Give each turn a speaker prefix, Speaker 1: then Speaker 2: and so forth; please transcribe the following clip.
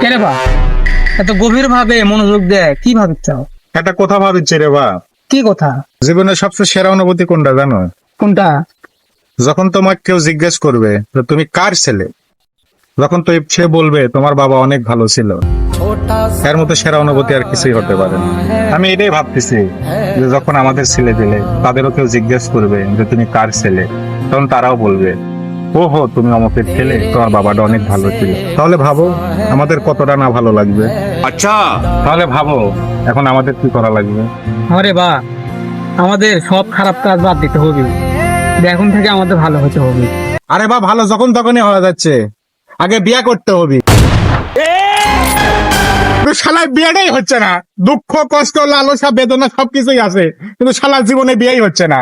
Speaker 1: কেন বা এত গভীর ভাবে মনোযোগ দেয় কি ভাবছ?
Speaker 2: একটা কথা ভাবিচ্ছে রে বা,
Speaker 1: কি কথা?
Speaker 2: জীবনের সবচেয়ে সেরা অনুভূতি কোনটা জানো?
Speaker 1: কোনটা?
Speaker 2: যখন তোমাকে কেউ জিজ্ঞেস করবে যে তুমি কার ছেলে, যখন তো সে বলবে তোমার বাবা অনেক ভালো ছিল, এর মতো সেরা অনুভূতি আর কিছুই হতে পারে না। আমি এটাই ভাবতেছি যে যখন আমাদের ছেলে দিলে তাদেরও কেউ জিজ্ঞেস করবে যে তুমি কার ছেলে, তখন তারাও বলবে ওহো তুমি অমুকের ছেলে, তোমার বাবাটা অনেক ভালো ছিল। তাহলে ভাবো আমাদের কতটা না ভালো লাগবে।
Speaker 3: अच्छा
Speaker 2: তাহলে ভাবো এখন আমাদের কি করা লাগবে।
Speaker 1: আরে বা, আমাদের সব খারাপ কাজ বাদ দিতে হবে। এখন থেকে আমাদের ভালো হতে হবে।
Speaker 2: আরে বা ভালো যখন তখনই হয়ে যাচ্ছে, আগে বিয়ে করতে হবে। শালার বিয়েটাই হচ্ছে না, দুঃখ কষ্ট লালসা বেদনা সবকিছুই আছে, কিন্তু শালার জীবনে বিয়েই হচ্ছে না।